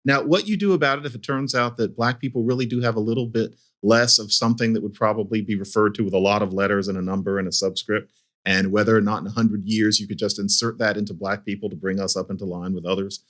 Now, what you do about it, if it turns out that Black people really do have a little bit less of something that would probably be referred to with a lot of letters and a number and a subscript, and whether or not in 100 years you could just insert that into Black people to bring us up into line with others,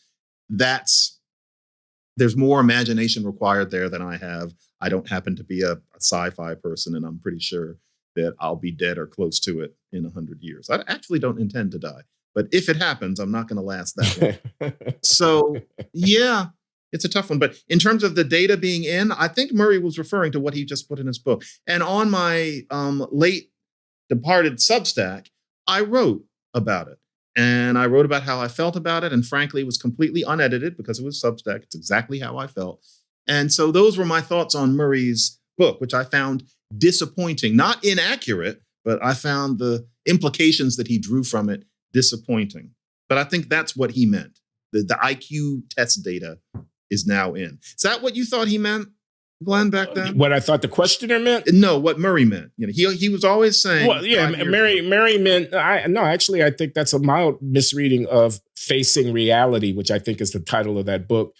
there's more imagination required there than I have. I don't happen to be a sci-fi person, and I'm pretty sure that I'll be dead or close to it in 100 years. I actually don't intend to die, but if it happens, I'm not going to last that long. So, yeah, it's a tough one. But in terms of the data being in, I think Murray was referring to what he just put in his book. And on my late departed Substack, I wrote about it. And I wrote about how I felt about it. And frankly, it was completely unedited because it was Substack. It's exactly how I felt. And so those were my thoughts on Murray's book, which I found disappointing, not inaccurate, but I found the implications that he drew from it disappointing. But I think that's what he meant. The IQ test data is now in. Is that what you thought he meant, Glenn, back then? What I thought the questioner meant? No, what Murray meant. He was always saying. Well, yeah, Murray meant. Actually, I think that's a mild misreading of Facing Reality, which I think is the title of that book,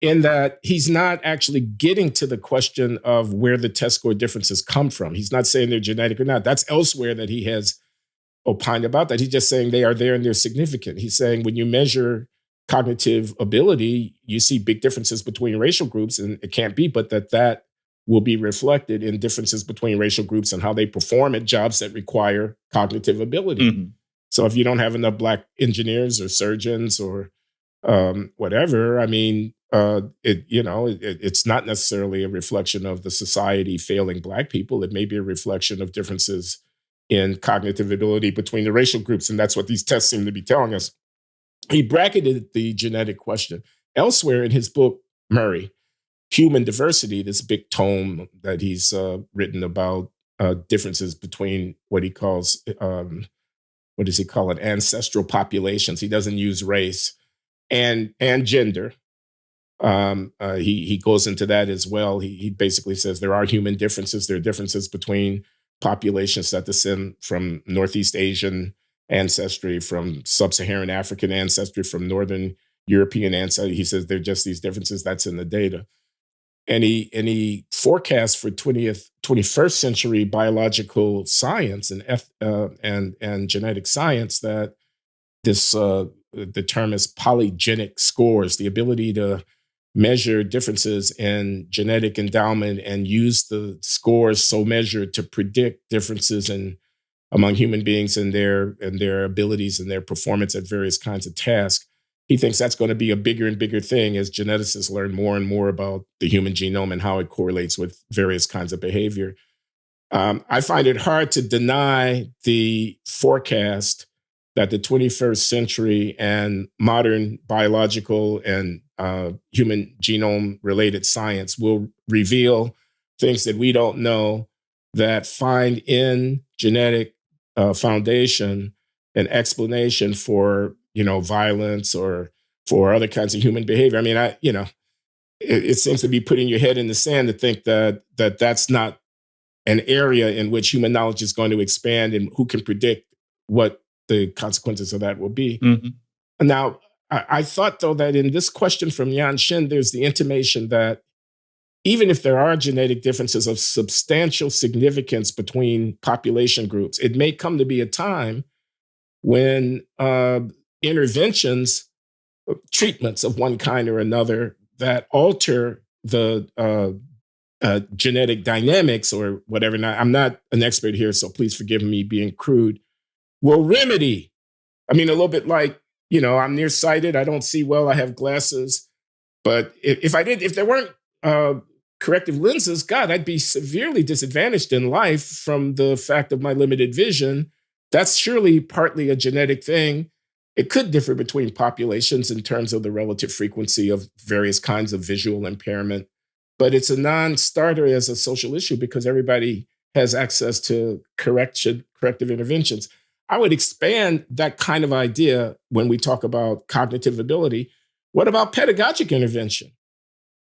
in that he's not actually getting to the question of where the test score differences come from. He's not saying they're genetic or not. That's elsewhere that he has opined about that. He's just saying they are there and they're significant. He's saying when you measure cognitive ability, you see big differences between racial groups, and it can't be but that will be reflected in differences between racial groups and how they perform at jobs that require cognitive ability. Mm-hmm. So if you don't have enough Black engineers or surgeons or whatever, I mean, it's not necessarily a reflection of the society failing Black people. It may be a reflection of differences in cognitive ability between the racial groups, and that's what these tests seem to be telling us. He bracketed the genetic question. Elsewhere in his book, Murray, Human Diversity, this big tome that he's written about differences between what he calls, what does he call it, ancestral populations. He doesn't use race and gender. He goes into that as well. He basically says there are human differences. There are differences between populations that descend from Northeast Asian ancestry, from sub-Saharan African ancestry, from Northern European ancestry. He says there are just these differences. That's in the data. And he forecasts for 21st century biological science and genetic science that this the term is polygenic scores, the ability to measure differences in genetic endowment and use the scores so measured to predict differences among human beings and their abilities and their performance at various kinds of tasks. He thinks that's going to be a bigger and bigger thing as geneticists learn more and more about the human genome and how it correlates with various kinds of behavior. I find it hard to deny the forecast that the 21st century and modern biological and human genome-related science will reveal things that we don't know, that find in genetic foundation an explanation for, violence or for other kinds of human behavior. I mean, it seems to be putting your head in the sand to think that that's not an area in which human knowledge is going to expand, and who can predict what the consequences of that will be. Mm-hmm. Now, I thought, though, that in this question from Yan Shin, there's the intimation that even if there are genetic differences of substantial significance between population groups, it may come to be a time when interventions, treatments of one kind or another that alter the genetic dynamics or whatever. Now, I'm not an expert here, so please forgive me being crude, will remedy. I mean, a little bit like, I'm nearsighted. I don't see well. I have glasses. But if there weren't corrective lenses, God, I'd be severely disadvantaged in life from the fact of my limited vision. That's surely partly a genetic thing. It could differ between populations in terms of the relative frequency of various kinds of visual impairment, but it's a non-starter as a social issue because everybody has access to corrective interventions. I would expand that kind of idea when we talk about cognitive ability. What about pedagogic intervention?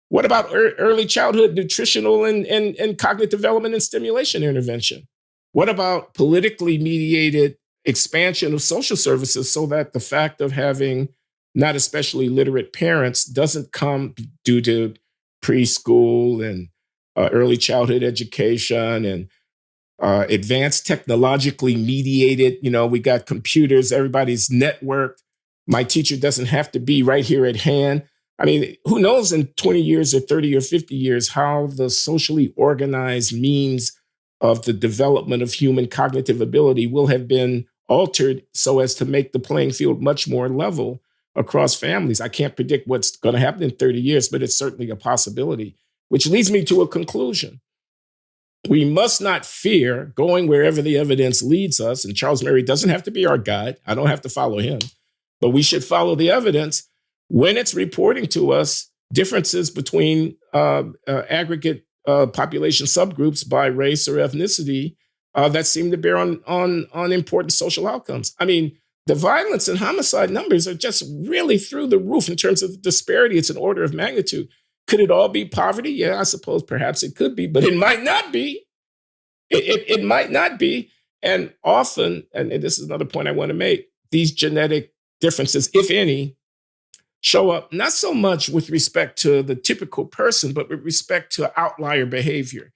What about early childhood nutritional and cognitive development and stimulation intervention? What about politically mediated expansion of social services so that the fact of having not especially literate parents doesn't come due to preschool and early childhood education and advanced technologically mediated. We got computers, everybody's networked. My teacher doesn't have to be right here at hand. I mean, who knows in 20 years or 30 or 50 years how the socially organized means of the development of human cognitive ability will have been altered so as to make the playing field much more level across families. I can't predict what's going to happen in 30 years, but it's certainly a possibility, which leads me to a conclusion. We must not fear going wherever the evidence leads us. And Charles Murray doesn't have to be our guide. I don't have to follow him, but we should follow the evidence when it's reporting to us differences between aggregate population subgroups by race or ethnicity that seem to bear on important social outcomes. I mean, the violence and homicide numbers are just really through the roof in terms of the disparity. It's an order of magnitude. Could it all be poverty? Yeah, I suppose perhaps it could be, but it might not be. It might not be. And often, and this is another point I want to make, these genetic differences, if any, show up not so much with respect to the typical person, but with respect to outlier behavior.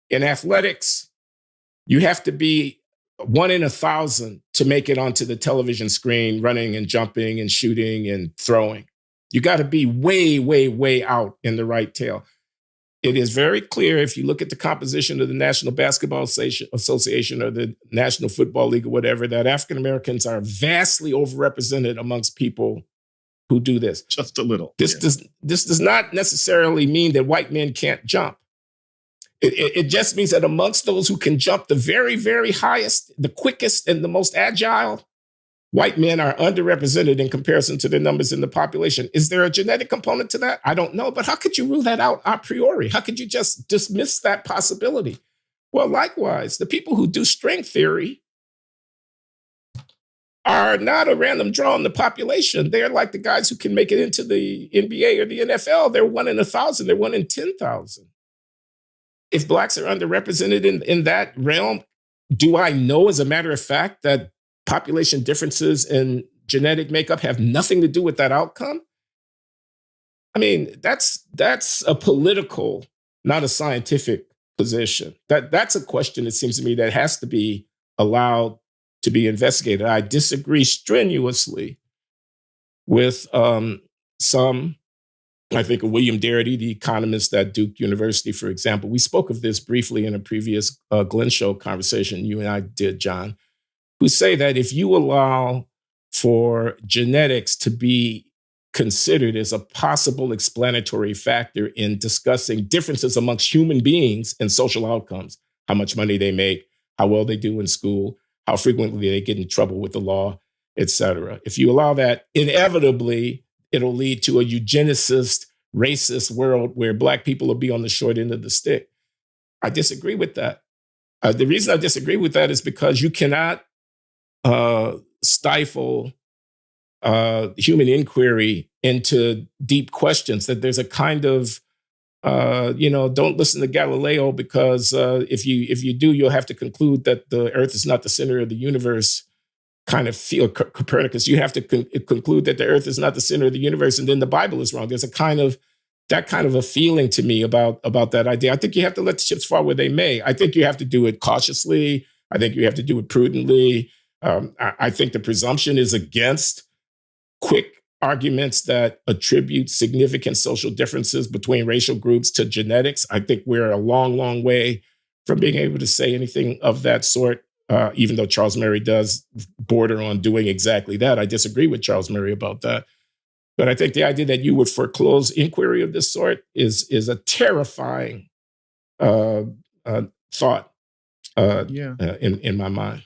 In athletics, you have to be 1 in 1,000 to make it onto the television screen, running and jumping and shooting and throwing. You got to be way, way, way out in the right tail. It is very clear if you look at the composition of the National Basketball Association or the National Football League or whatever, that African Americans are vastly overrepresented amongst people who do this. Just a little. This does not necessarily mean that white men can't jump. It just means that amongst those who can jump the very, very highest, the quickest, and the most agile, white men are underrepresented in comparison to the numbers in the population. Is there a genetic component to that? I don't know, but how could you rule that out a priori? How could you just dismiss that possibility? Well, likewise, the people who do string theory are not a random draw in the population. They're like the guys who can make it into the NBA or the NFL. They're 1 in 1,000. They're 1 in 10,000. If Blacks are underrepresented in that realm, do I know as a matter of fact that population differences in genetic makeup have nothing to do with that outcome? I mean, that's a political, not a scientific position. That's a question, it seems to me, that has to be allowed to be investigated. I disagree strenuously with some. I think of William Darity, the economist at Duke University, for example. We spoke of this briefly in a previous Glenn Show conversation you and I did, John, who say that if you allow for genetics to be considered as a possible explanatory factor in discussing differences amongst human beings and social outcomes, how much money they make, how well they do in school, how frequently they get in trouble with the law, et cetera. If you allow that, inevitably, it'll lead to a eugenicist, racist world where Black people will be on the short end of the stick. I disagree with that. The reason I disagree with that is because you cannot stifle human inquiry into deep questions. That there's a kind of, don't listen to Galileo because if you do, you'll have to conclude that the Earth is not the center of the universe. Kind of feel Copernicus, you have to conclude that the Earth is not the center of the universe, and then the Bible is wrong. There's a kind of a feeling to me about that idea. I think you have to let the chips fall where they may. I think you have to do it cautiously. I think you have to do it prudently. I think the presumption is against quick arguments that attribute significant social differences between racial groups to genetics. I think we're a long, long way from being able to say anything of that sort. Even though Charles Murray does border on doing exactly that. I disagree with Charles Murray about that. But I think the idea that you would foreclose inquiry of this sort is a terrifying thought in my mind.